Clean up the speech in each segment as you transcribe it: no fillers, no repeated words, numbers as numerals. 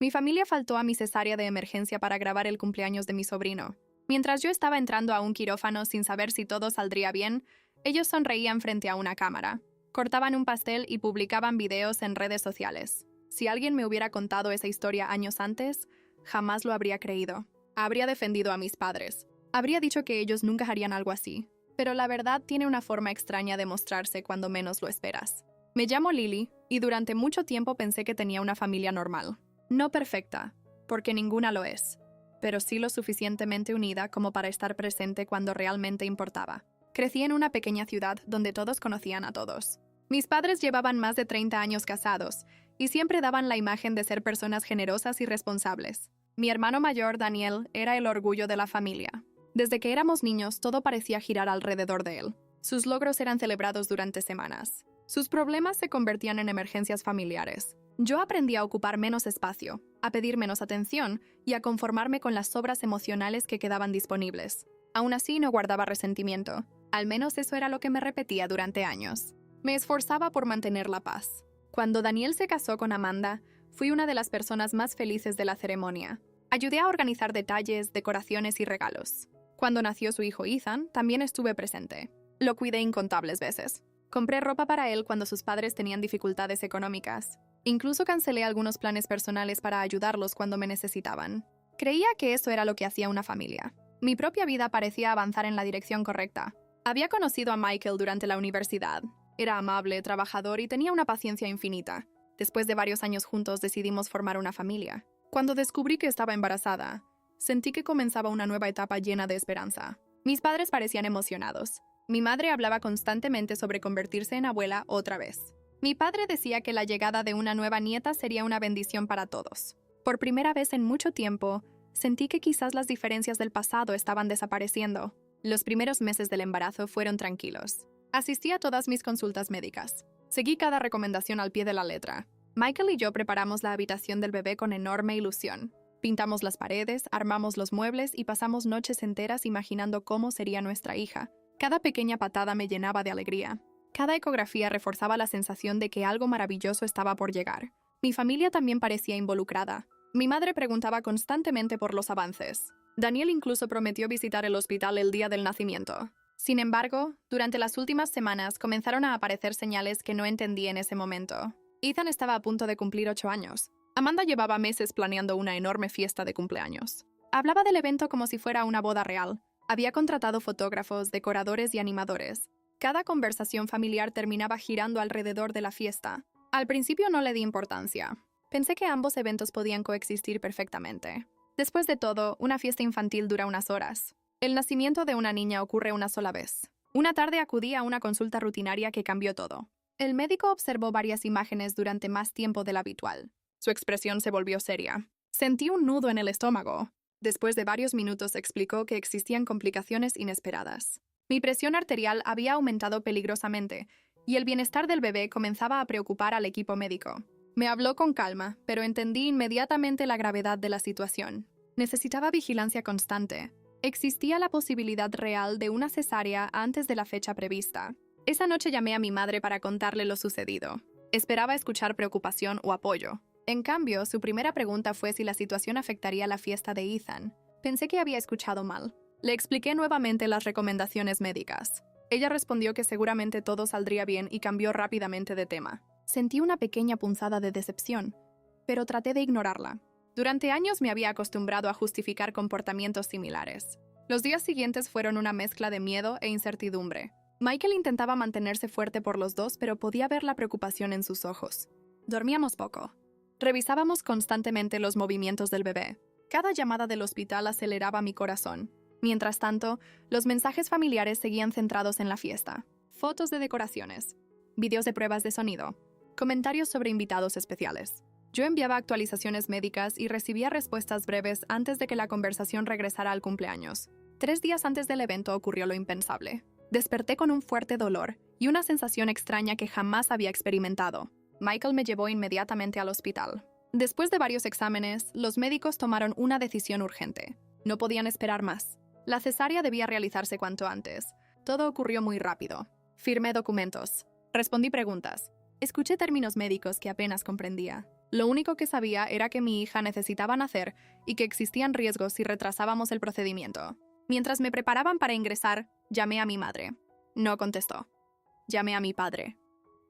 Mi familia faltó a mi cesárea de emergencia para grabar el cumpleaños de mi sobrino. Mientras yo estaba entrando a un quirófano sin saber si todo saldría bien, ellos sonreían frente a una cámara, cortaban un pastel y publicaban videos en redes sociales. Si alguien me hubiera contado esa historia años antes, jamás lo habría creído. Habría defendido a mis padres. Habría dicho que ellos nunca harían algo así. Pero la verdad tiene una forma extraña de mostrarse cuando menos lo esperas. Me llamo Lily y durante mucho tiempo pensé que tenía una familia normal. No perfecta, porque ninguna lo es, pero sí lo suficientemente unida como para estar presente cuando realmente importaba. Crecí en una pequeña ciudad donde todos conocían a todos. Mis padres llevaban más de 30 años casados y siempre daban la imagen de ser personas generosas y responsables. Mi hermano mayor, Daniel, era el orgullo de la familia. Desde que éramos niños, todo parecía girar alrededor de él. Sus logros eran celebrados durante semanas. Sus problemas se convertían en emergencias familiares. Yo aprendí a ocupar menos espacio, a pedir menos atención y a conformarme con las sobras emocionales que quedaban disponibles. Aún así, no guardaba resentimiento. Al menos eso era lo que me repetía durante años. Me esforzaba por mantener la paz. Cuando Daniel se casó con Amanda, fui una de las personas más felices de la ceremonia. Ayudé a organizar detalles, decoraciones y regalos. Cuando nació su hijo Ethan, también estuve presente. Lo cuidé incontables veces. Compré ropa para él cuando sus padres tenían dificultades económicas. Incluso cancelé algunos planes personales para ayudarlos cuando me necesitaban. Creía que eso era lo que hacía una familia. Mi propia vida parecía avanzar en la dirección correcta. Había conocido a Michael durante la universidad. Era amable, trabajador y tenía una paciencia infinita. Después de varios años juntos decidimos formar una familia. Cuando descubrí que estaba embarazada, sentí que comenzaba una nueva etapa llena de esperanza. Mis padres parecían emocionados. Mi madre hablaba constantemente sobre convertirse en abuela otra vez. Mi padre decía que la llegada de una nueva nieta sería una bendición para todos. Por primera vez en mucho tiempo, sentí que quizás las diferencias del pasado estaban desapareciendo. Los primeros meses del embarazo fueron tranquilos. Asistí a todas mis consultas médicas. Seguí cada recomendación al pie de la letra. Michael y yo preparamos la habitación del bebé con enorme ilusión. Pintamos las paredes, armamos los muebles y pasamos noches enteras imaginando cómo sería nuestra hija. Cada pequeña patada me llenaba de alegría. Cada ecografía reforzaba la sensación de que algo maravilloso estaba por llegar. Mi familia también parecía involucrada. Mi madre preguntaba constantemente por los avances. Daniel incluso prometió visitar el hospital el día del nacimiento. Sin embargo, durante las últimas semanas comenzaron a aparecer señales que no entendí en ese momento. Ethan estaba a punto de cumplir 8 años. Amanda llevaba meses planeando una enorme fiesta de cumpleaños. Hablaba del evento como si fuera una boda real. Había contratado fotógrafos, decoradores y animadores. Cada conversación familiar terminaba girando alrededor de la fiesta. Al principio no le di importancia. Pensé que ambos eventos podían coexistir perfectamente. Después de todo, una fiesta infantil dura unas horas. El nacimiento de una niña ocurre una sola vez. Una tarde acudí a una consulta rutinaria que cambió todo. El médico observó varias imágenes durante más tiempo del habitual. Su expresión se volvió seria. Sentí un nudo en el estómago. Después de varios minutos explicó que existían complicaciones inesperadas. Mi presión arterial había aumentado peligrosamente y el bienestar del bebé comenzaba a preocupar al equipo médico. Me habló con calma, pero entendí inmediatamente la gravedad de la situación. Necesitaba vigilancia constante. Existía la posibilidad real de una cesárea antes de la fecha prevista. Esa noche llamé a mi madre para contarle lo sucedido. Esperaba escuchar preocupación o apoyo. En cambio, su primera pregunta fue si la situación afectaría la fiesta de Ethan. Pensé que había escuchado mal. Le expliqué nuevamente las recomendaciones médicas. Ella respondió que seguramente todo saldría bien y cambió rápidamente de tema. Sentí una pequeña punzada de decepción, pero traté de ignorarla. Durante años me había acostumbrado a justificar comportamientos similares. Los días siguientes fueron una mezcla de miedo e incertidumbre. Michael intentaba mantenerse fuerte por los dos, pero podía ver la preocupación en sus ojos. Dormíamos poco. Revisábamos constantemente los movimientos del bebé. Cada llamada del hospital aceleraba mi corazón. Mientras tanto, los mensajes familiares seguían centrados en la fiesta. Fotos de decoraciones, videos de pruebas de sonido, comentarios sobre invitados especiales. Yo enviaba actualizaciones médicas y recibía respuestas breves antes de que la conversación regresara al cumpleaños. 3 días antes del evento ocurrió lo impensable. Desperté con un fuerte dolor y una sensación extraña que jamás había experimentado. Michael me llevó inmediatamente al hospital. Después de varios exámenes, los médicos tomaron una decisión urgente. No podían esperar más. La cesárea debía realizarse cuanto antes. Todo ocurrió muy rápido. Firmé documentos. Respondí preguntas. Escuché términos médicos que apenas comprendía. Lo único que sabía era que mi hija necesitaba nacer y que existían riesgos si retrasábamos el procedimiento. Mientras me preparaban para ingresar, llamé a mi madre. No contestó. Llamé a mi padre.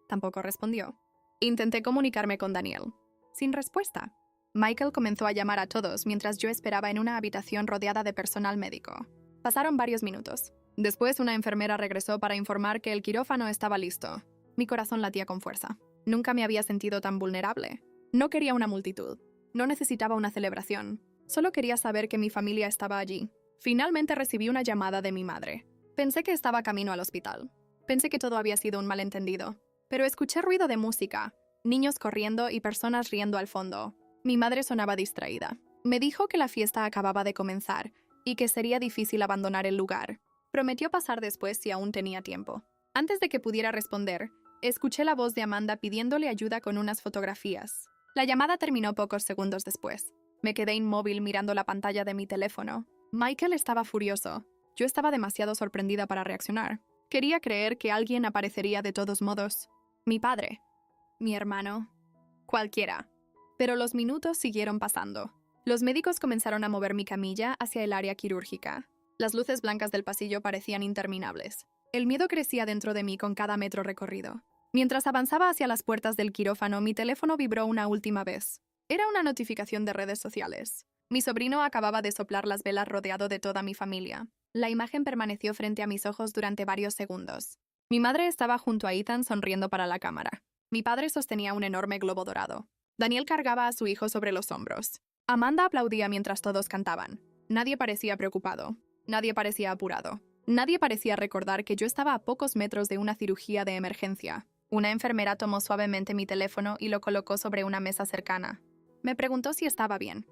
Tampoco respondió. Intenté comunicarme con Daniel. Sin respuesta. Michael comenzó a llamar a todos mientras yo esperaba en una habitación rodeada de personal médico. Pasaron varios minutos. Después, una enfermera regresó para informar que el quirófano estaba listo. Mi corazón latía con fuerza. Nunca me había sentido tan vulnerable. No quería una multitud. No necesitaba una celebración. Solo quería saber que mi familia estaba allí. Finalmente recibí una llamada de mi madre. Pensé que estaba camino al hospital. Pensé que todo había sido un malentendido. Pero escuché ruido de música, niños corriendo y personas riendo al fondo. Mi madre sonaba distraída. Me dijo que la fiesta acababa de comenzar y que sería difícil abandonar el lugar. Prometió pasar después si aún tenía tiempo. Antes de que pudiera responder, escuché la voz de Amanda pidiéndole ayuda con unas fotografías. La llamada terminó pocos segundos después. Me quedé inmóvil mirando la pantalla de mi teléfono. Michael estaba furioso. Yo estaba demasiado sorprendida para reaccionar. Quería creer que alguien aparecería de todos modos. Mi padre. Mi hermano. Cualquiera. Pero los minutos siguieron pasando. Los médicos comenzaron a mover mi camilla hacia el área quirúrgica. Las luces blancas del pasillo parecían interminables. El miedo crecía dentro de mí con cada metro recorrido. Mientras avanzaba hacia las puertas del quirófano, mi teléfono vibró una última vez. Era una notificación de redes sociales. Mi sobrino acababa de soplar las velas rodeado de toda mi familia. La imagen permaneció frente a mis ojos durante varios segundos. Mi madre estaba junto a Ethan sonriendo para la cámara. Mi padre sostenía un enorme globo dorado. Daniel cargaba a su hijo sobre los hombros. Amanda aplaudía mientras todos cantaban. Nadie parecía preocupado. Nadie parecía apurado. Nadie parecía recordar que yo estaba a pocos metros de una cirugía de emergencia. Una enfermera tomó suavemente mi teléfono y lo colocó sobre una mesa cercana. Me preguntó si estaba bien.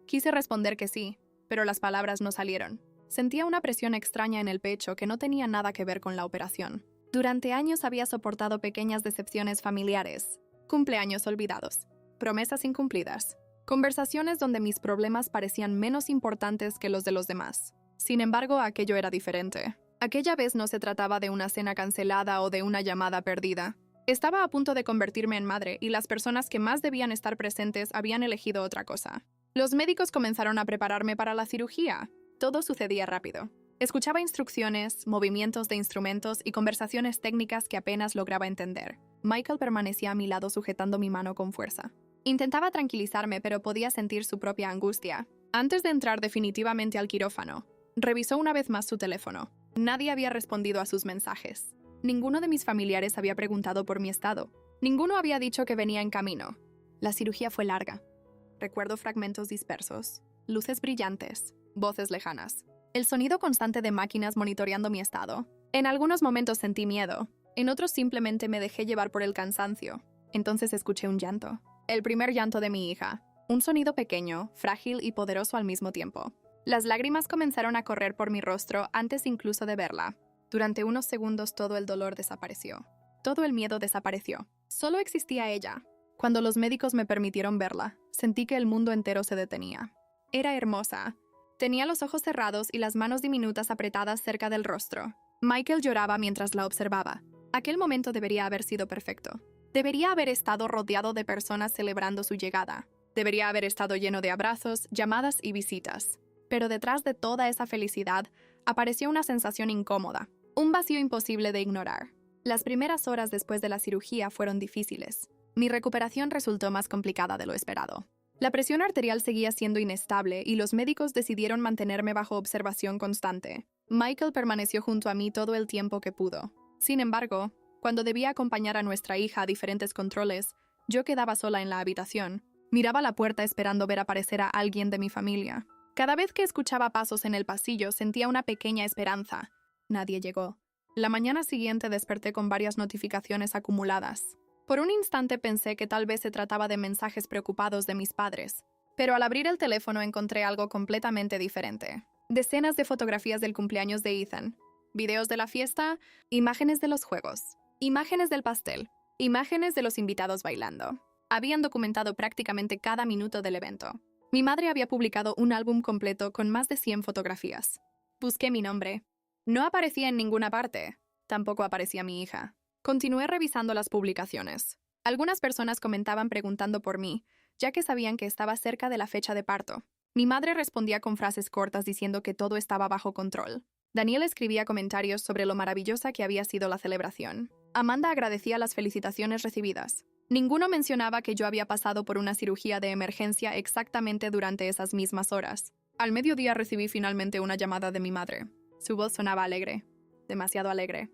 Quise responder que sí, pero las palabras no salieron. Sentía una presión extraña en el pecho que no tenía nada que ver con la operación. Durante años había soportado pequeñas decepciones familiares, cumpleaños olvidados, promesas incumplidas, conversaciones donde mis problemas parecían menos importantes que los de los demás. Sin embargo, aquello era diferente. Aquella vez no se trataba de una cena cancelada o de una llamada perdida. Estaba a punto de convertirme en madre y las personas que más debían estar presentes habían elegido otra cosa. Los médicos comenzaron a prepararme para la cirugía. Todo sucedía rápido. Escuchaba instrucciones, movimientos de instrumentos y conversaciones técnicas que apenas lograba entender. Michael permanecía a mi lado sujetando mi mano con fuerza. Intentaba tranquilizarme, pero podía sentir su propia angustia. Antes de entrar definitivamente al quirófano, revisó una vez más su teléfono. Nadie había respondido a sus mensajes. Ninguno de mis familiares había preguntado por mi estado. Ninguno había dicho que venía en camino. La cirugía fue larga. Recuerdo fragmentos dispersos, luces brillantes, voces lejanas. El sonido constante de máquinas monitoreando mi estado. En algunos momentos sentí miedo, en otros simplemente me dejé llevar por el cansancio. Entonces escuché un llanto. El primer llanto de mi hija. Un sonido pequeño, frágil y poderoso al mismo tiempo. Las lágrimas comenzaron a correr por mi rostro antes incluso de verla. Durante unos segundos todo el dolor desapareció. Todo el miedo desapareció. Solo existía ella. Cuando los médicos me permitieron verla, sentí que el mundo entero se detenía. Era hermosa. Tenía los ojos cerrados y las manos diminutas apretadas cerca del rostro. Michael lloraba mientras la observaba. Aquel momento debería haber sido perfecto. Debería haber estado rodeado de personas celebrando su llegada. Debería haber estado lleno de abrazos, llamadas y visitas. Pero detrás de toda esa felicidad, apareció una sensación incómoda. Un vacío imposible de ignorar. Las primeras horas después de la cirugía fueron difíciles. Mi recuperación resultó más complicada de lo esperado. La presión arterial seguía siendo inestable y los médicos decidieron mantenerme bajo observación constante. Michael permaneció junto a mí todo el tiempo que pudo. Sin embargo, cuando debía acompañar a nuestra hija a diferentes controles, yo quedaba sola en la habitación. Miraba la puerta esperando ver aparecer a alguien de mi familia. Cada vez que escuchaba pasos en el pasillo sentía una pequeña esperanza. Nadie llegó. La mañana siguiente desperté con varias notificaciones acumuladas. Por un instante pensé que tal vez se trataba de mensajes preocupados de mis padres, pero al abrir el teléfono encontré algo completamente diferente. Decenas de fotografías del cumpleaños de Ethan, videos de la fiesta, imágenes de los juegos, imágenes del pastel, imágenes de los invitados bailando. Habían documentado prácticamente cada minuto del evento. Mi madre había publicado un álbum completo con más de 100 fotografías. Busqué mi nombre. No aparecía en ninguna parte. Tampoco aparecía mi hija. Continué revisando las publicaciones. Algunas personas comentaban preguntando por mí, ya que sabían que estaba cerca de la fecha de parto. Mi madre respondía con frases cortas diciendo que todo estaba bajo control. Daniel escribía comentarios sobre lo maravillosa que había sido la celebración. Amanda agradecía las felicitaciones recibidas. Ninguno mencionaba que yo había pasado por una cirugía de emergencia exactamente durante esas mismas horas. Al mediodía recibí finalmente una llamada de mi madre. Su voz sonaba alegre, demasiado alegre.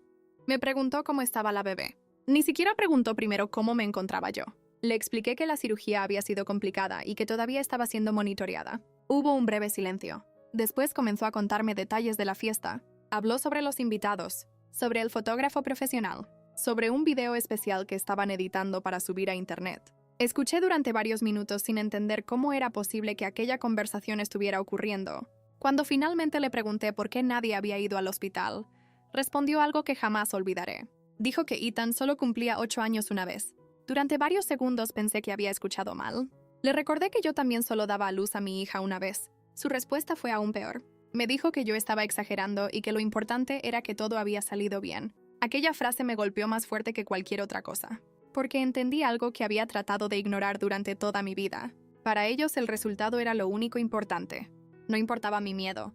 Me preguntó cómo estaba la bebé. Ni siquiera preguntó primero cómo me encontraba yo. Le expliqué que la cirugía había sido complicada y que todavía estaba siendo monitoreada. Hubo un breve silencio. Después comenzó a contarme detalles de la fiesta. Habló sobre los invitados, sobre el fotógrafo profesional, sobre un video especial que estaban editando para subir a internet. Escuché durante varios minutos sin entender cómo era posible que aquella conversación estuviera ocurriendo. Cuando finalmente le pregunté por qué nadie había ido al hospital, respondió algo que jamás olvidaré. Dijo que Ethan solo cumplía 8 años una vez. Durante varios segundos pensé que había escuchado mal. Le recordé que yo también solo daba a luz a mi hija una vez. Su respuesta fue aún peor. Me dijo que yo estaba exagerando y que lo importante era que todo había salido bien. Aquella frase me golpeó más fuerte que cualquier otra cosa, porque entendí algo que había tratado de ignorar durante toda mi vida. Para ellos el resultado era lo único importante. No importaba mi miedo.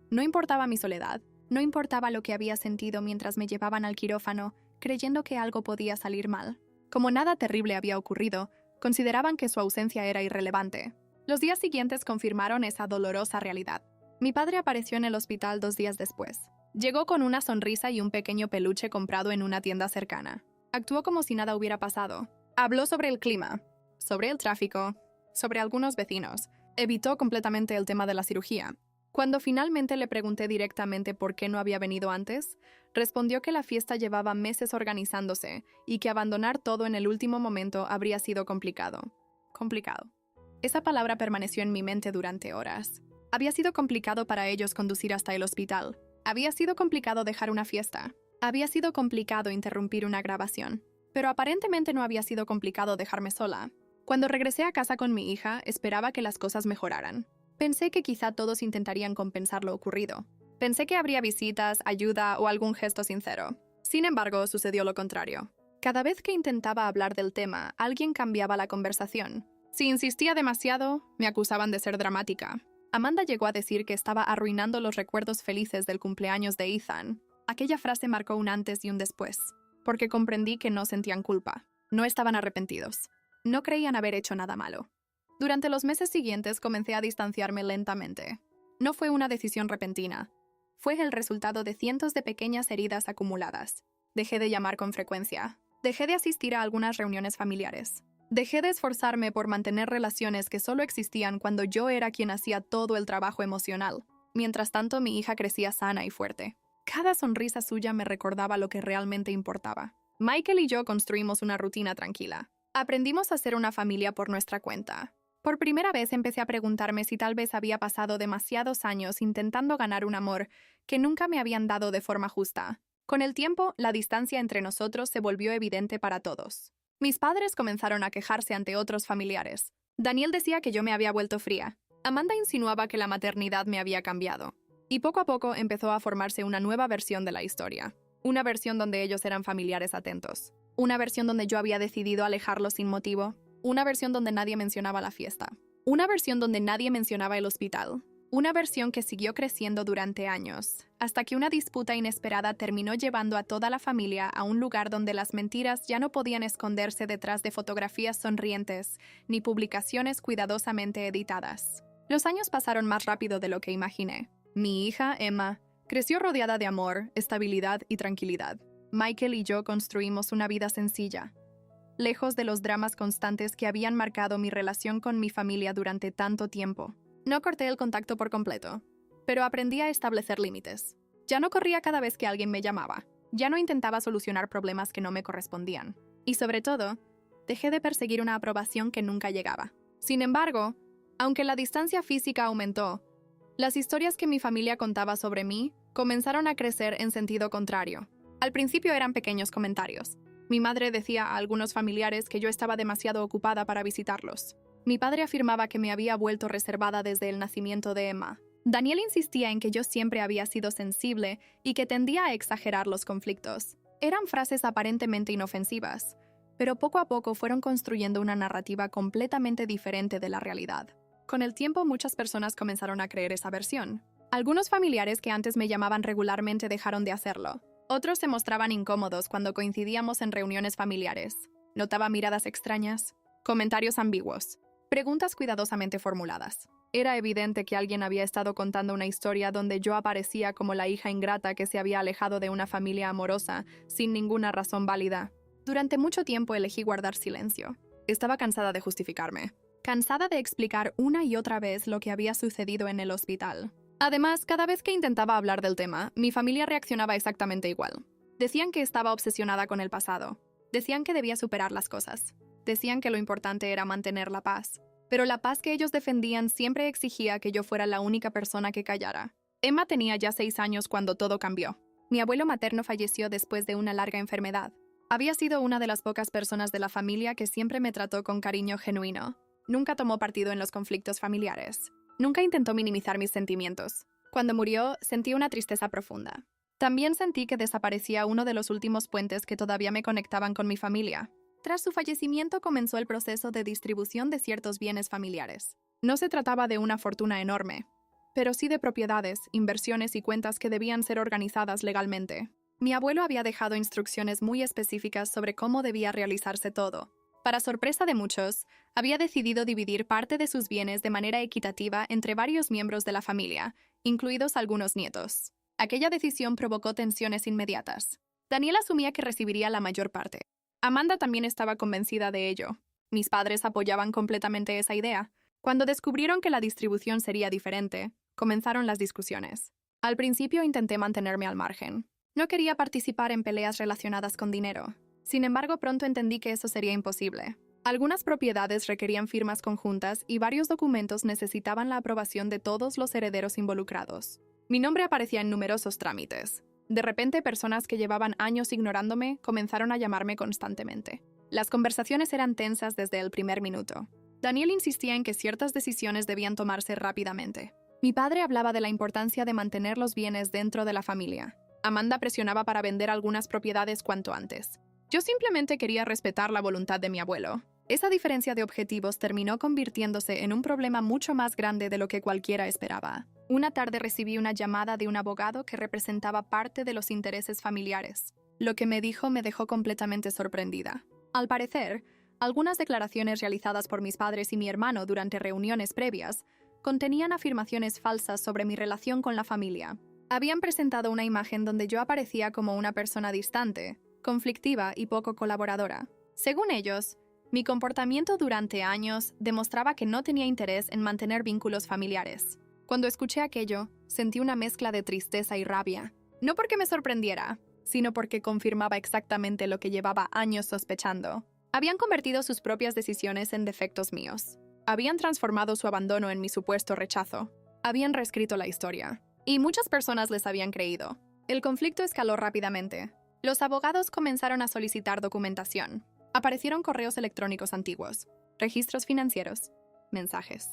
No importaba mi soledad. No importaba lo que había sentido mientras me llevaban al quirófano, creyendo que algo podía salir mal. Como nada terrible había ocurrido, consideraban que su ausencia era irrelevante. Los días siguientes confirmaron esa dolorosa realidad. Mi padre apareció en el hospital 2 días después. Llegó con una sonrisa y un pequeño peluche comprado en una tienda cercana. Actuó como si nada hubiera pasado. Habló sobre el clima, sobre el tráfico, sobre algunos vecinos. Evitó completamente el tema de la cirugía. Cuando finalmente le pregunté directamente por qué no había venido antes, respondió que la fiesta llevaba meses organizándose y que abandonar todo en el último momento habría sido complicado. Complicado. Esa palabra permaneció en mi mente durante horas. Había sido complicado para ellos conducir hasta el hospital. Había sido complicado dejar una fiesta. Había sido complicado interrumpir una grabación. Pero aparentemente no había sido complicado dejarme sola. Cuando regresé a casa con mi hija, esperaba que las cosas mejoraran. Pensé que quizá todos intentarían compensar lo ocurrido. Pensé que habría visitas, ayuda o algún gesto sincero. Sin embargo, sucedió lo contrario. Cada vez que intentaba hablar del tema, alguien cambiaba la conversación. Si insistía demasiado, me acusaban de ser dramática. Amanda llegó a decir que estaba arruinando los recuerdos felices del cumpleaños de Ethan. Aquella frase marcó un antes y un después, porque comprendí que no sentían culpa. No estaban arrepentidos. No creían haber hecho nada malo. Durante los meses siguientes comencé a distanciarme lentamente. No fue una decisión repentina. Fue el resultado de cientos de pequeñas heridas acumuladas. Dejé de llamar con frecuencia. Dejé de asistir a algunas reuniones familiares. Dejé de esforzarme por mantener relaciones que solo existían cuando yo era quien hacía todo el trabajo emocional. Mientras tanto, mi hija crecía sana y fuerte. Cada sonrisa suya me recordaba lo que realmente importaba. Michael y yo construimos una rutina tranquila. Aprendimos a ser una familia por nuestra cuenta. Por primera vez empecé a preguntarme si tal vez había pasado demasiados años intentando ganar un amor que nunca me habían dado de forma justa. Con el tiempo, la distancia entre nosotros se volvió evidente para todos. Mis padres comenzaron a quejarse ante otros familiares. Daniel decía que yo me había vuelto fría. Amanda insinuaba que la maternidad me había cambiado. Y poco a poco empezó a formarse una nueva versión de la historia. Una versión donde ellos eran familiares atentos. Una versión donde yo había decidido alejarlos sin motivo. Una versión donde nadie mencionaba la fiesta. Una versión donde nadie mencionaba el hospital. Una versión que siguió creciendo durante años, hasta que una disputa inesperada terminó llevando a toda la familia a un lugar donde las mentiras ya no podían esconderse detrás de fotografías sonrientes ni publicaciones cuidadosamente editadas. Los años pasaron más rápido de lo que imaginé. Mi hija, Emma, creció rodeada de amor, estabilidad y tranquilidad. Michael y yo construimos una vida sencilla, lejos de los dramas constantes que habían marcado mi relación con mi familia durante tanto tiempo. No corté el contacto por completo, pero aprendí a establecer límites. Ya no corría cada vez que alguien me llamaba. Ya no intentaba solucionar problemas que no me correspondían. Y sobre todo, dejé de perseguir una aprobación que nunca llegaba. Sin embargo, aunque la distancia física aumentó, las historias que mi familia contaba sobre mí comenzaron a crecer en sentido contrario. Al principio eran pequeños comentarios. Mi madre decía a algunos familiares que yo estaba demasiado ocupada para visitarlos. Mi padre afirmaba que me había vuelto reservada desde el nacimiento de Emma. Daniel insistía en que yo siempre había sido sensible y que tendía a exagerar los conflictos. Eran frases aparentemente inofensivas, pero poco a poco fueron construyendo una narrativa completamente diferente de la realidad. Con el tiempo, muchas personas comenzaron a creer esa versión. Algunos familiares que antes me llamaban regularmente dejaron de hacerlo. Otros se mostraban incómodos cuando coincidíamos en reuniones familiares. Notaba miradas extrañas, comentarios ambiguos, preguntas cuidadosamente formuladas. Era evidente que alguien había estado contando una historia donde yo aparecía como la hija ingrata que se había alejado de una familia amorosa sin ninguna razón válida. Durante mucho tiempo elegí guardar silencio. Estaba cansada de justificarme, cansada de explicar una y otra vez lo que había sucedido en el hospital. Además, cada vez que intentaba hablar del tema, mi familia reaccionaba exactamente igual. Decían que estaba obsesionada con el pasado. Decían que debía superar las cosas. Decían que lo importante era mantener la paz. Pero la paz que ellos defendían siempre exigía que yo fuera la única persona que callara. Emma tenía ya 6 años cuando todo cambió. Mi abuelo materno falleció después de una larga enfermedad. Había sido una de las pocas personas de la familia que siempre me trató con cariño genuino. Nunca tomó partido en los conflictos familiares. Nunca intentó minimizar mis sentimientos. Cuando murió, sentí una tristeza profunda. También sentí que desaparecía uno de los últimos puentes que todavía me conectaban con mi familia. Tras su fallecimiento comenzó el proceso de distribución de ciertos bienes familiares. No se trataba de una fortuna enorme, pero sí de propiedades, inversiones y cuentas que debían ser organizadas legalmente. Mi abuelo había dejado instrucciones muy específicas sobre cómo debía realizarse todo. Para sorpresa de muchos, había decidido dividir parte de sus bienes de manera equitativa entre varios miembros de la familia, incluidos algunos nietos. Aquella decisión provocó tensiones inmediatas. Daniel asumía que recibiría la mayor parte. Amanda también estaba convencida de ello. Mis padres apoyaban completamente esa idea. Cuando descubrieron que la distribución sería diferente, comenzaron las discusiones. Al principio intenté mantenerme al margen. No quería participar en peleas relacionadas con dinero. Sin embargo, pronto entendí que eso sería imposible. Algunas propiedades requerían firmas conjuntas y varios documentos necesitaban la aprobación de todos los herederos involucrados. Mi nombre aparecía en numerosos trámites. De repente, personas que llevaban años ignorándome comenzaron a llamarme constantemente. Las conversaciones eran tensas desde el primer minuto. Daniel insistía en que ciertas decisiones debían tomarse rápidamente. Mi padre hablaba de la importancia de mantener los bienes dentro de la familia. Amanda presionaba para vender algunas propiedades cuanto antes. Yo simplemente quería respetar la voluntad de mi abuelo. Esa diferencia de objetivos terminó convirtiéndose en un problema mucho más grande de lo que cualquiera esperaba. Una tarde recibí una llamada de un abogado que representaba parte de los intereses familiares. Lo que me dijo me dejó completamente sorprendida. Al parecer, algunas declaraciones realizadas por mis padres y mi hermano durante reuniones previas contenían afirmaciones falsas sobre mi relación con la familia. Habían presentado una imagen donde yo aparecía como una persona distante, conflictiva y poco colaboradora. Según ellos, mi comportamiento durante años demostraba que no tenía interés en mantener vínculos familiares. Cuando escuché aquello, sentí una mezcla de tristeza y rabia. No porque me sorprendiera, sino porque confirmaba exactamente lo que llevaba años sospechando. Habían convertido sus propias decisiones en defectos míos. Habían transformado su abandono en mi supuesto rechazo. Habían reescrito la historia. Y muchas personas les habían creído. El conflicto escaló rápidamente. Los abogados comenzaron a solicitar documentación. Aparecieron correos electrónicos antiguos, registros financieros, mensajes,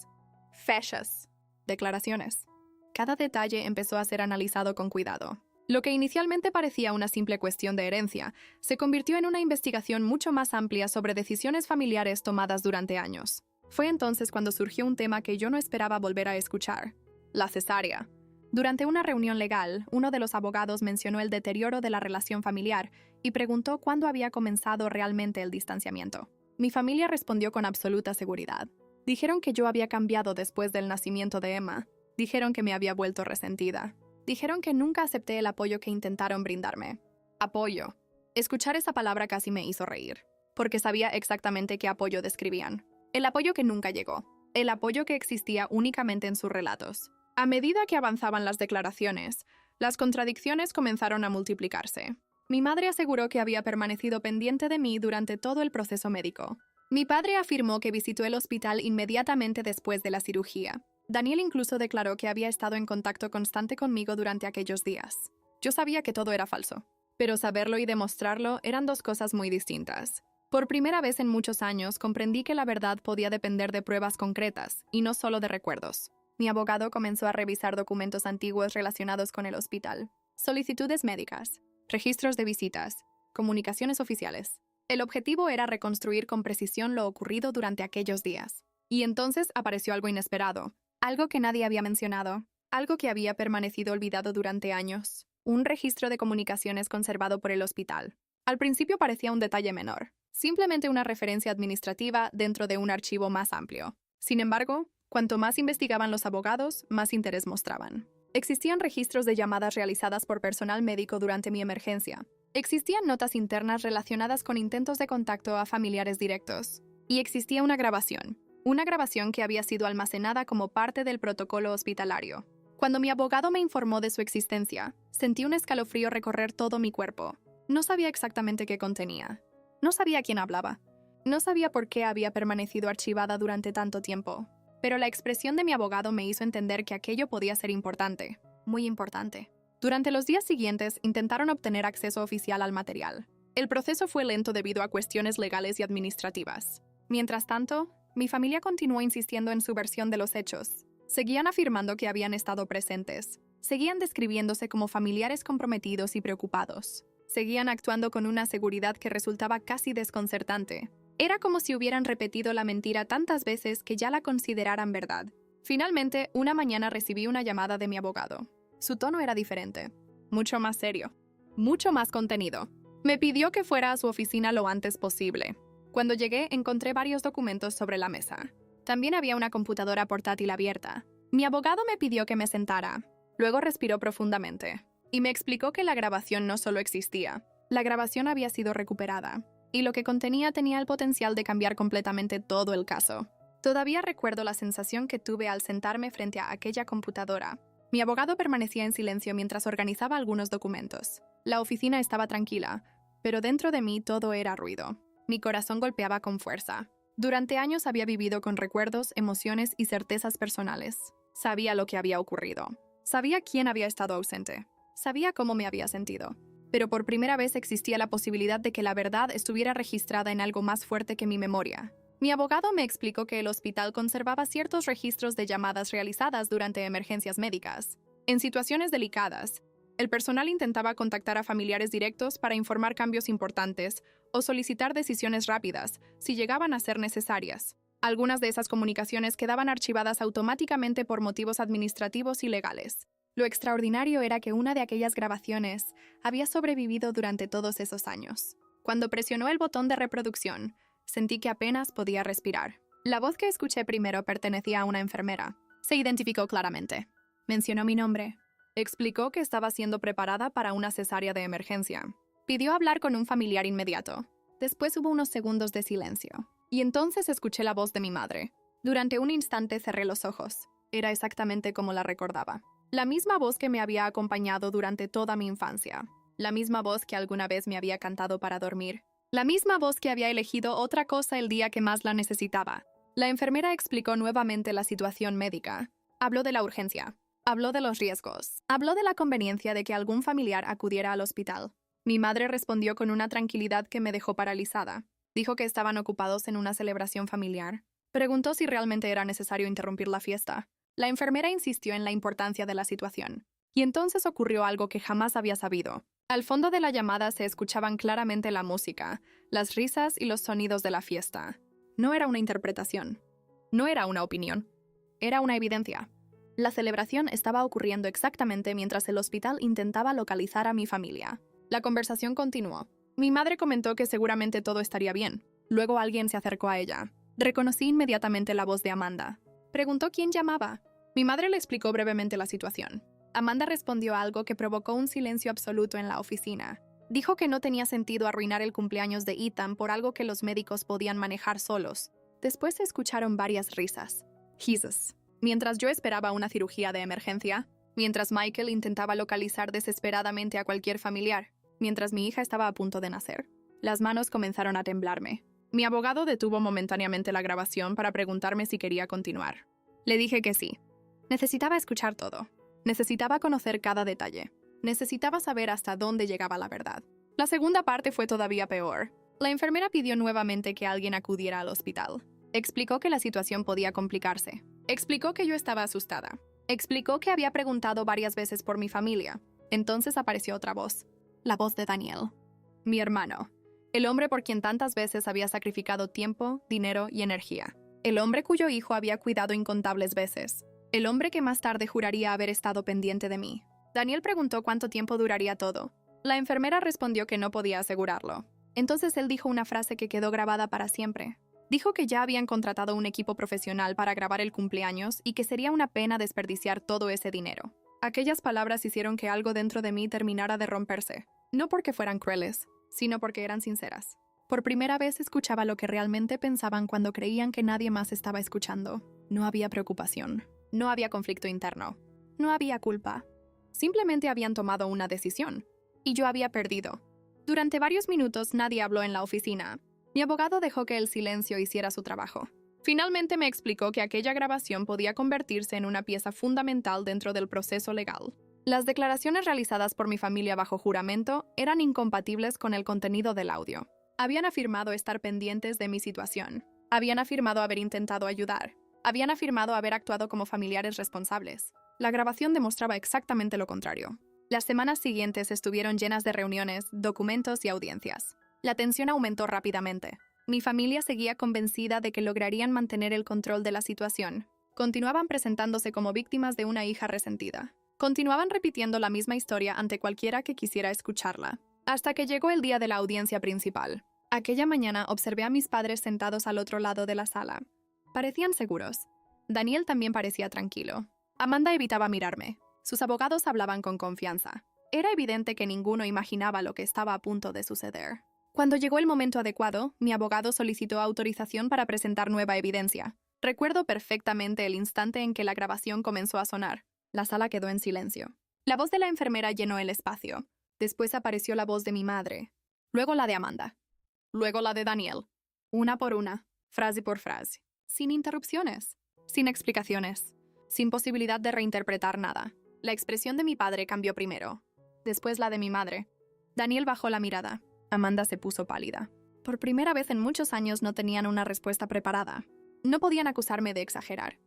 fechas, declaraciones. Cada detalle empezó a ser analizado con cuidado. Lo que inicialmente parecía una simple cuestión de herencia, se convirtió en una investigación mucho más amplia sobre decisiones familiares tomadas durante años. Fue entonces cuando surgió un tema que yo no esperaba volver a escuchar: la cesárea. Durante una reunión legal, uno de los abogados mencionó el deterioro de la relación familiar y preguntó cuándo había comenzado realmente el distanciamiento. Mi familia respondió con absoluta seguridad. Dijeron que yo había cambiado después del nacimiento de Emma. Dijeron que me había vuelto resentida. Dijeron que nunca acepté el apoyo que intentaron brindarme. Apoyo. Escuchar esa palabra casi me hizo reír, porque sabía exactamente qué apoyo describían. El apoyo que nunca llegó. El apoyo que existía únicamente en sus relatos. A medida que avanzaban las declaraciones, las contradicciones comenzaron a multiplicarse. Mi madre aseguró que había permanecido pendiente de mí durante todo el proceso médico. Mi padre afirmó que visitó el hospital inmediatamente después de la cirugía. Daniel incluso declaró que había estado en contacto constante conmigo durante aquellos días. Yo sabía que todo era falso, pero saberlo y demostrarlo eran dos cosas muy distintas. Por primera vez en muchos años comprendí que la verdad podía depender de pruebas concretas y no solo de recuerdos. Mi abogado comenzó a revisar documentos antiguos relacionados con el hospital, solicitudes médicas, registros de visitas, comunicaciones oficiales. El objetivo era reconstruir con precisión lo ocurrido durante aquellos días. Y entonces apareció algo inesperado, algo que nadie había mencionado, algo que había permanecido olvidado durante años. Un registro de comunicaciones conservado por el hospital. Al principio parecía un detalle menor, simplemente una referencia administrativa dentro de un archivo más amplio. Sin embargo, cuanto más investigaban los abogados, más interés mostraban. Existían registros de llamadas realizadas por personal médico durante mi emergencia. Existían notas internas relacionadas con intentos de contacto a familiares directos. Y existía una grabación que había sido almacenada como parte del protocolo hospitalario. Cuando mi abogado me informó de su existencia, sentí un escalofrío recorrer todo mi cuerpo. No sabía exactamente qué contenía. No sabía quién hablaba. No sabía por qué había permanecido archivada durante tanto tiempo. Pero la expresión de mi abogado me hizo entender que aquello podía ser importante. Muy importante. Durante los días siguientes, intentaron obtener acceso oficial al material. El proceso fue lento debido a cuestiones legales y administrativas. Mientras tanto, mi familia continuó insistiendo en su versión de los hechos. Seguían afirmando que habían estado presentes. Seguían describiéndose como familiares comprometidos y preocupados. Seguían actuando con una seguridad que resultaba casi desconcertante. Era como si hubieran repetido la mentira tantas veces que ya la consideraran verdad. Finalmente, una mañana recibí una llamada de mi abogado. Su tono era diferente, mucho más serio, mucho más contenido. Me pidió que fuera a su oficina lo antes posible. Cuando llegué, encontré varios documentos sobre la mesa. También había una computadora portátil abierta. Mi abogado me pidió que me sentara. Luego respiró profundamente y me explicó que la grabación no solo existía. La grabación había sido recuperada y lo que contenía tenía el potencial de cambiar completamente todo el caso. Todavía recuerdo la sensación que tuve al sentarme frente a aquella computadora. Mi abogado permanecía en silencio mientras organizaba algunos documentos. La oficina estaba tranquila, pero dentro de mí todo era ruido. Mi corazón golpeaba con fuerza. Durante años había vivido con recuerdos, emociones y certezas personales. Sabía lo que había ocurrido. Sabía quién había estado ausente. Sabía cómo me había sentido. Pero por primera vez existía la posibilidad de que la verdad estuviera registrada en algo más fuerte que mi memoria. Mi abogado me explicó que el hospital conservaba ciertos registros de llamadas realizadas durante emergencias médicas. En situaciones delicadas, el personal intentaba contactar a familiares directos para informar cambios importantes o solicitar decisiones rápidas, si llegaban a ser necesarias. Algunas de esas comunicaciones quedaban archivadas automáticamente por motivos administrativos y legales. Lo extraordinario era que una de aquellas grabaciones había sobrevivido durante todos esos años. Cuando presionó el botón de reproducción, sentí que apenas podía respirar. La voz que escuché primero pertenecía a una enfermera. Se identificó claramente. Mencionó mi nombre. Explicó que estaba siendo preparada para una cesárea de emergencia. Pidió hablar con un familiar inmediato. Después hubo unos segundos de silencio. Y entonces escuché la voz de mi madre. Durante un instante cerré los ojos. Era exactamente como la recordaba. La misma voz que me había acompañado durante toda mi infancia. La misma voz que alguna vez me había cantado para dormir. La misma voz que había elegido otra cosa el día que más la necesitaba. La enfermera explicó nuevamente la situación médica. Habló de la urgencia. Habló de los riesgos. Habló de la conveniencia de que algún familiar acudiera al hospital. Mi madre respondió con una tranquilidad que me dejó paralizada. Dijo que estaban ocupados en una celebración familiar. Preguntó si realmente era necesario interrumpir la fiesta. La enfermera insistió en la importancia de la situación. Y entonces ocurrió algo que jamás había sabido. Al fondo de la llamada se escuchaban claramente la música, las risas y los sonidos de la fiesta. No era una interpretación. No era una opinión. Era una evidencia. La celebración estaba ocurriendo exactamente mientras el hospital intentaba localizar a mi familia. La conversación continuó. Mi madre comentó que seguramente todo estaría bien. Luego alguien se acercó a ella. Reconocí inmediatamente la voz de Amanda. Preguntó quién llamaba. Mi madre le explicó brevemente la situación. Amanda respondió algo que provocó un silencio absoluto en la oficina. Dijo que no tenía sentido arruinar el cumpleaños de Ethan por algo que los médicos podían manejar solos. Después se escucharon varias risas. Jesus. Mientras yo esperaba una cirugía de emergencia, mientras Michael intentaba localizar desesperadamente a cualquier familiar, mientras mi hija estaba a punto de nacer, las manos comenzaron a temblarme. Mi abogado detuvo momentáneamente la grabación para preguntarme si quería continuar. Le dije que sí. Necesitaba escuchar todo. Necesitaba conocer cada detalle. Necesitaba saber hasta dónde llegaba la verdad. La segunda parte fue todavía peor. La enfermera pidió nuevamente que alguien acudiera al hospital. Explicó que la situación podía complicarse. Explicó que yo estaba asustada. Explicó que había preguntado varias veces por mi familia. Entonces apareció otra voz. La voz de Daniel. Mi hermano. El hombre por quien tantas veces había sacrificado tiempo, dinero y energía. El hombre cuyo hijo había cuidado incontables veces. El hombre que más tarde juraría haber estado pendiente de mí. Daniel preguntó cuánto tiempo duraría todo. La enfermera respondió que no podía asegurarlo. Entonces él dijo una frase que quedó grabada para siempre. Dijo que ya habían contratado un equipo profesional para grabar el cumpleaños y que sería una pena desperdiciar todo ese dinero. Aquellas palabras hicieron que algo dentro de mí terminara de romperse. No porque fueran crueles, sino porque eran sinceras. Por primera vez escuchaba lo que realmente pensaban cuando creían que nadie más estaba escuchando. No había preocupación. No había conflicto interno. No había culpa. Simplemente habían tomado una decisión. Y yo había perdido. Durante varios minutos nadie habló en la oficina. Mi abogado dejó que el silencio hiciera su trabajo. Finalmente me explicó que aquella grabación podía convertirse en una pieza fundamental dentro del proceso legal. Las declaraciones realizadas por mi familia bajo juramento eran incompatibles con el contenido del audio. Habían afirmado estar pendientes de mi situación. Habían afirmado haber intentado ayudar. Habían afirmado haber actuado como familiares responsables. La grabación demostraba exactamente lo contrario. Las semanas siguientes estuvieron llenas de reuniones, documentos y audiencias. La tensión aumentó rápidamente. Mi familia seguía convencida de que lograrían mantener el control de la situación. Continuaban presentándose como víctimas de una hija resentida. Continuaban repitiendo la misma historia ante cualquiera que quisiera escucharla. Hasta que llegó el día de la audiencia principal. Aquella mañana observé a mis padres sentados al otro lado de la sala. Parecían seguros. Daniel también parecía tranquilo. Amanda evitaba mirarme. Sus abogados hablaban con confianza. Era evidente que ninguno imaginaba lo que estaba a punto de suceder. Cuando llegó el momento adecuado, mi abogado solicitó autorización para presentar nueva evidencia. Recuerdo perfectamente el instante en que la grabación comenzó a sonar. La sala quedó en silencio. La voz de la enfermera llenó el espacio. Después apareció la voz de mi madre. Luego la de Amanda. Luego la de Daniel. Una por una, frase por frase. Sin interrupciones. Sin explicaciones. Sin posibilidad de reinterpretar nada. La expresión de mi padre cambió primero. Después la de mi madre. Daniel bajó la mirada. Amanda se puso pálida. Por primera vez en muchos años no tenían una respuesta preparada. No podían acusarme de exagerar.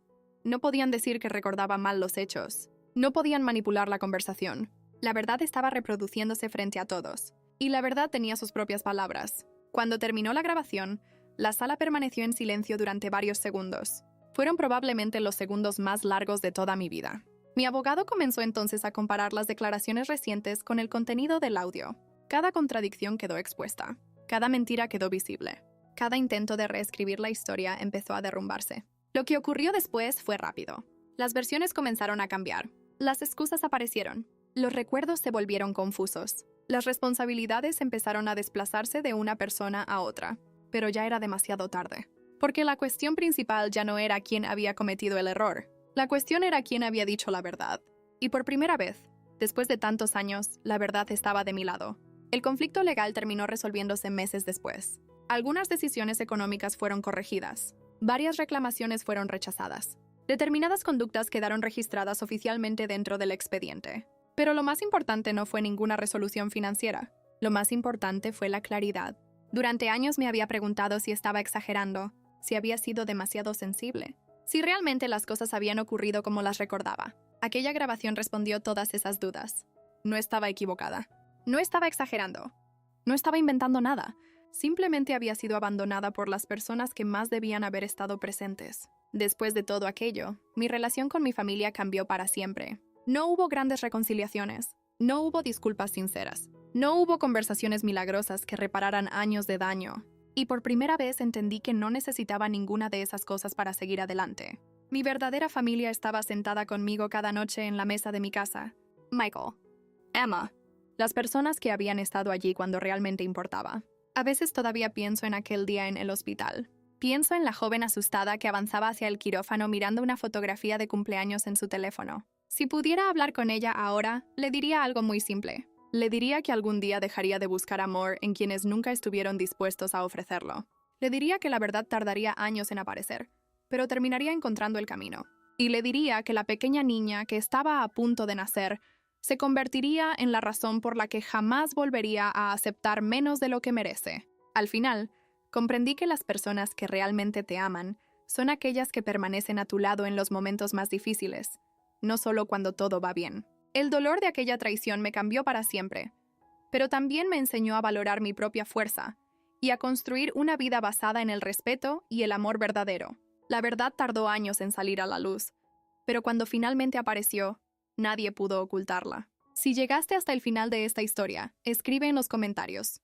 No podían decir que recordaba mal los hechos. No podían manipular la conversación. La verdad estaba reproduciéndose frente a todos. Y la verdad tenía sus propias palabras. Cuando terminó la grabación, la sala permaneció en silencio durante varios segundos. Fueron probablemente los segundos más largos de toda mi vida. Mi abogado comenzó entonces a comparar las declaraciones recientes con el contenido del audio. Cada contradicción quedó expuesta. Cada mentira quedó visible. Cada intento de reescribir la historia empezó a derrumbarse. Lo que ocurrió después fue rápido. Las versiones comenzaron a cambiar. Las excusas aparecieron. Los recuerdos se volvieron confusos. Las responsabilidades empezaron a desplazarse de una persona a otra. Pero ya era demasiado tarde. Porque la cuestión principal ya no era quién había cometido el error. La cuestión era quién había dicho la verdad. Y por primera vez, después de tantos años, la verdad estaba de mi lado. El conflicto legal terminó resolviéndose meses después. Algunas decisiones económicas fueron corregidas. Varias reclamaciones fueron rechazadas. Determinadas conductas quedaron registradas oficialmente dentro del expediente. Pero lo más importante no fue ninguna resolución financiera. Lo más importante fue la claridad. Durante años me había preguntado si estaba exagerando, si había sido demasiado sensible, si realmente las cosas habían ocurrido como las recordaba. Aquella grabación respondió todas esas dudas. No estaba equivocada. No estaba exagerando. No estaba inventando nada. Simplemente había sido abandonada por las personas que más debían haber estado presentes. Después de todo aquello, mi relación con mi familia cambió para siempre. No hubo grandes reconciliaciones. No hubo disculpas sinceras. No hubo conversaciones milagrosas que repararan años de daño. Y por primera vez entendí que no necesitaba ninguna de esas cosas para seguir adelante. Mi verdadera familia estaba sentada conmigo cada noche en la mesa de mi casa. Michael, Emma, las personas que habían estado allí cuando realmente importaba. A veces todavía pienso en aquel día en el hospital. Pienso en la joven asustada que avanzaba hacia el quirófano mirando una fotografía de cumpleaños en su teléfono. Si pudiera hablar con ella ahora, le diría algo muy simple. Le diría que algún día dejaría de buscar amor en quienes nunca estuvieron dispuestos a ofrecerlo. Le diría que la verdad tardaría años en aparecer, pero terminaría encontrando el camino. Y le diría que la pequeña niña que estaba a punto de nacer se convertiría en la razón por la que jamás volvería a aceptar menos de lo que merece. Al final, comprendí que las personas que realmente te aman son aquellas que permanecen a tu lado en los momentos más difíciles, no solo cuando todo va bien. El dolor de aquella traición me cambió para siempre, pero también me enseñó a valorar mi propia fuerza y a construir una vida basada en el respeto y el amor verdadero. La verdad tardó años en salir a la luz, pero cuando finalmente apareció, nadie pudo ocultarla. Si llegaste hasta el final de esta historia, escribe en los comentarios.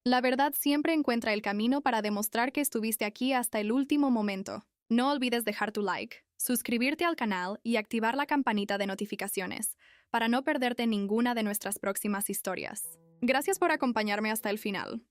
La verdad siempre encuentra el camino para demostrar que estuviste aquí hasta el último momento. No olvides dejar tu like, suscribirte al canal y activar la campanita de notificaciones para no perderte ninguna de nuestras próximas historias. Gracias por acompañarme hasta el final.